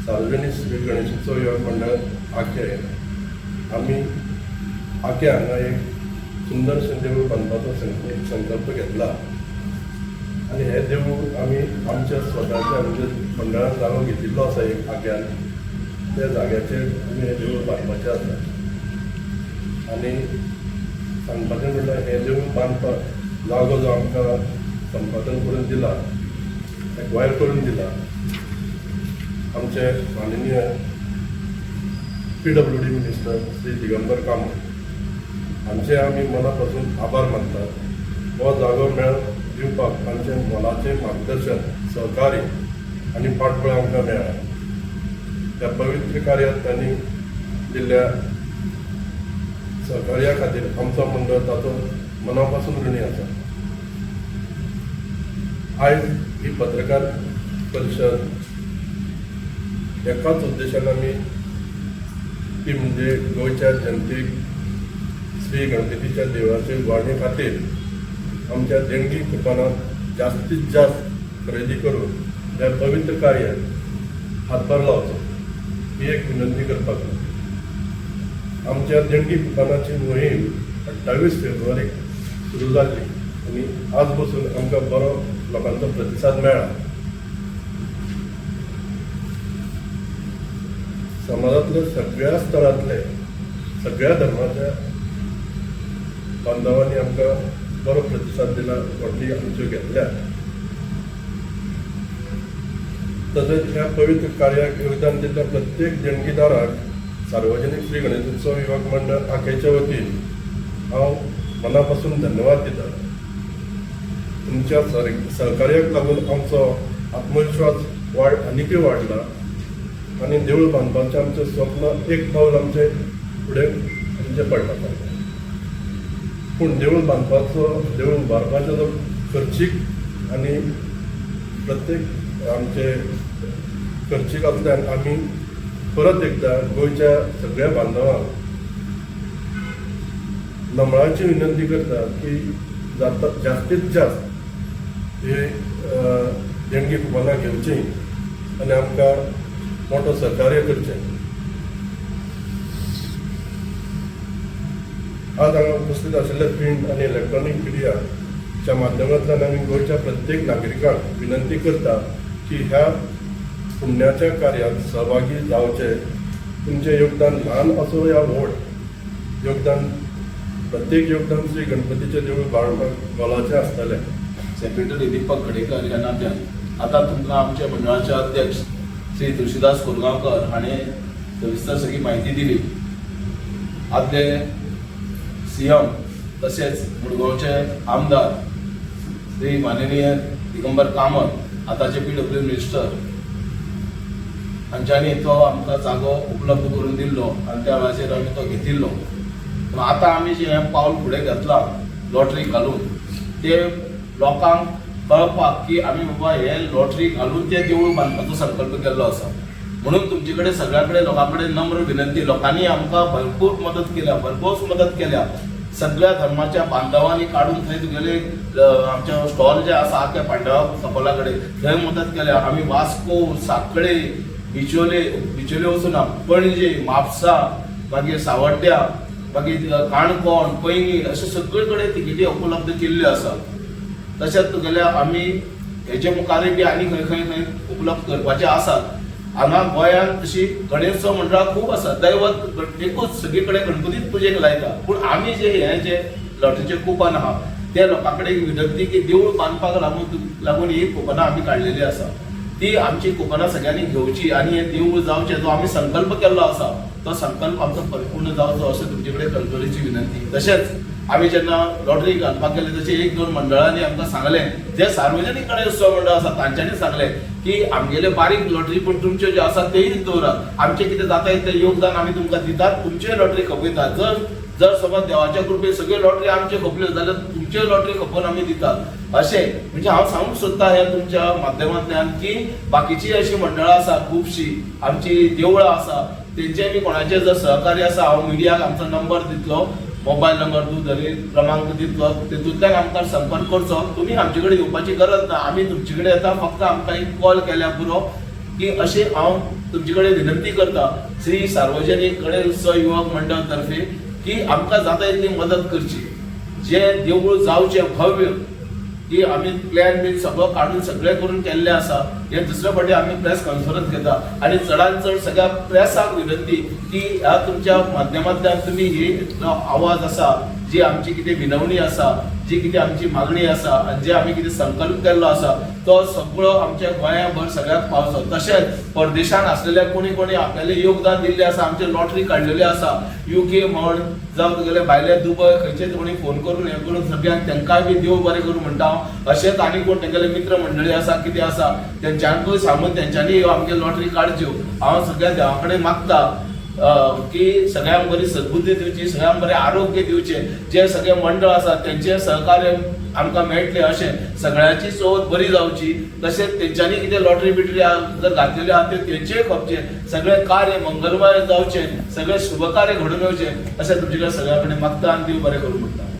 सार्वजनिक श्री गणेशोत्सव युवक मंडळ आखे आम्ही आखे हांगा एक सुंदरशें देवूळ बांदपाचो संकल्प घेतला आणि हे देवूळ आमी आमच्या स्वताच्या म्हणजे मंडळान जागो घेतिल्लो आसा एक आग्यान त्या जाग्याचेर आमी हे देवूळ बांदपाचें आसा आनी सांगपाचें म्हणल्यार हे देवूळ बांदपाक जागो जो आमकां संपादन करून दिला एक्वायर करून दिला आमचे माननीय PWD मिनिस्टर श्री दिगंबर कामत हांचे आमी मना पासून आभार मानतात। हो जागो मेळोवन दिवपाक तांचे मोलाचें मार्गदर्शन सहकार्य आनी पाठबळ आमकां मेळ्ळा। त्या पवित्र कार्यात तांणी दिल्ल्या सहकार्या खातीर आमचो मंडळ ताचो मना पासून ऋणी आसा। आयज ही पत्रकार परिशद एकाच उद्देशान आमी ती म्हणजे गोंयच्या जनतेक श्री गणपतीच्या देवळाचे उभारणे खातीर आमच्या देणगी कुपनात जास्तीत जास्त खरेदी करून ह्या पवित्र कार्यात हातभार लावचो ही एक विनंती करपाक आमच्या देणगी कुपनाची मोहीम 28 फेब्रुवारीक सुरू जाल्ली आनी आज बसून आमकां बरो लोकांचो प्रतिसाद मेळ्ळा। समाजातल्या सगळ्या स्तरांतले सगळ्या धर्माच्या बांधवांनी आमकां बरो प्रतिसाद दिला व्हडली आमच्यो घेतल्या। तशेंच ह्या पवित्र कार्याक योगदान दिल्ल्या प्रत्येक देणगीदाराक सार्वजनिक श्री गणेशोत्सव युवक मंडळ आखेच्या वतीन हांव मना पासून धन्यवाद दिता। तुमच्या सहकार्याक लागून आमचो आत्मविश्वास आनीकय वाडला आनी देवूळ बांदपाचें आमचें स्वप्न एक पावल आमचे फुडें आमचें पडटा। पूण देवूळ बांदपाचो देवूळ उबारपाचो जो खर्चीक आनी प्रत्येक आमचे खर्चीक आसल्यान आमी परत एकदा गोंयच्या सगळ्या बांदवांक नमळाची विनंती करता की जास्तीत जास्त हे देणगी कुपनां घेवचीं आनी आमकां मोठो सहकार्य करचें। आज हांगा उपस्थित आशिल्ले प्रिंट आनी इलेक्ट्रॉनीक मिडियाच्या माध्यमांतल्यान आमी गोंयच्या प्रत्येक नागरिकांक विनंती करता की ह्या पुण्याच्या कार्यात सहभागी जावचे। तुमचें योगदान ल्हान असो या व्हड योगदान प्रत्येक योगदान श्री गणपतीचे देवूळ बाळगपाक मोलाचें आसतलें। सेक्रेटरी दीपक खडेकर ह्या नात्यान आतां तुमकां आमच्या मंडळाचे अध्यक्ष श्री तुळशीदास कोरगांवकर हाणें सविस्तर सगळी म्हायती दिली। आदले CM तशेंच मुरगांवचे आमदार श्री माननीय दिगंबर कामत आतांचे PWD मिनिस्टर हांच्यांनी तो आमकां जागो उपलब्ध करून दिल्लो आनी त्या वेळाचेर आमी तो घेतिल्लो। पूण आतां आमी जें हें पावल फुडें घेतलां लॉटरी घालून ते लोकांक कळपाक की आमी बाबा हे लॉटरी घालून ते देवूळ बांदपाचो संकल्प केल्लो आसा। म्हणून तुमचे कडेन सगळ्या कडेन लोकां कडेन नम्र विनंती, लोकांनी आमकां भरपूर मदत केल्या, भरपूर मदत केल्या। सगळ्या धर्माच्या बांधवांनी काढून थंय तुगेले आमचे स्टॉल जे आसा आख्या पांडवा सकला कडेन थंय मदत केल्या। आमी वास्को, सांखळे, बिचोले वचून पणजे, म्हापसा, मागीर सावड्ड्या, मागीर काणकोण, पैंगी अशे सगळे कडेन तिकेटी उपलब्ध केल्ल्यो आसा। तशेंच तुगेल्या आमी हेचे मुखारय बी आनी खंय खंय खंय उपलब्ध करपाचे आसात। हांगा गोंयांत तशी गणेशोत्सव मंडळां खूब आसा, दैवत एकूच सगळे कडेन गणपतीच पुजेक लायता। पूण आमी हे जे लॉटरीचे कुपन आहा ते लोकां कडेन विनंती की देवूळ बांदपाक लागून ही कुपनां आमी काडलेली आसा, ती आमची कुपनां सगळ्यांनी घेवची आनी हे देवूळ जावचें जो आमी संकल्प केल्लो आसा तो संकल्प आमचो परिपूर्ण जावचो अशें तुमचे कडेन कळकळीची विनंती। तशेंच आमी जेन्ना लॉटरी घालपाक गेले तशें 1-2 मंडळांनी आमकां सांगलें, जे सार्वजनीक गणेशोत्सव मंडळ आसा तांच्यांनी सांगलें की आमगेले बारीक लॉटरी पण तुमच्यो ज्यो आसा तेय दवरात, आमचें कितें जाता तें योगदान आमी तुमकां दितात, तुमच्योय लॉटरी खपयतात। जर समज देवाच्या कृपेन सगळ्यो लॉटरी आमच्यो खपल्यो जाल्यार तुमच्योय लॉटरी खपोवन आमी दितात। अशें म्हणजे हांव सांगूंक सोदतां ह्या तुमच्या माध्यमांतल्यान की बाकीची अशी मंडळां आसा खुबशीं, आमची देवळां आसा, तेंचेय बी कोणाचें जर सहकार्य आसा हांव मिडियाक आमचो नंबर दितलो, मोबाईल नंबर दूधरी क्रमांक दितलो, तेतूंतल्यान आमकां संपर्क करचो। तुमी आमचे कडेन येवपाची गरज ना, आमी तुमचे कडेन येता, फक्त आमकां एक कॉल केल्यार पुरो। की अशी हांव तुमचे कडेन विनंती करता श्री सार्वजनीक गणेश उत्सव युवक मंडळ तर्फे की आमकां जाता तितली मदत करची. जे देवूळ जावचें भव्य की आमी प्लॅन बीन सगळं काढून सगळें करून केल्लें आसा. हे दुसरे फावटी आमी प्रेस कॉन्फरन्स घेता आनी चडांत चड सगळ्या प्रेसाक विनंती की ह्या तुमच्या माध्यमांतल्यान तुमी ही आवाज आसा, जी आमची कितें विनवणी आसा, जी कितें आमची मागणी आसा आनी जे आमी कितें संकल्प केल्लो आसा तो सगळो आमच्या गोंयाभर सगळ्याक पावचो. तशेंच परदेशांत आसलेल्या कोणी कोणी आपल्यालें योगदान दिल्लें आसा, आमचे लॉटरी काडलेले आसा, UK म्हण जावं तुगेले भायले दुबय खंयचे कोणी फोन करून हें करून सगळ्यांक तेंकाय बी देव बरें करून म्हणटा हांव. अशेंच आनी कोण तेंगेले मित्र मंडळी आसा कितें आसा तेंच्यांकूय सांगून तेंच्यांनी आमगे लॉटरी काडच्यो. हांव सगळ्या देवा कडेन मागता की सगळ्यांक बरी सद्बुद्धी दिवची, सगळ्यांक बरें आरोग्य दिवचें. जे सगळे मंडळ आसा तेंचें सहकार्य आमकां मेळटलें अशें सगळ्यांची चवथ बरी जावची. तशेंच तेंच्यांनी कितें लॉटरी बिटरी जर घातलेल्यो आहा तेंचेय खपचें, सगळें कार्य मंगलमय जावचें, सगळें शुभ कार्य घडून येवचें अशें तुमचे कडेन सगळ्या कडेन मागता आनी देव बरें करूं म्हणटा.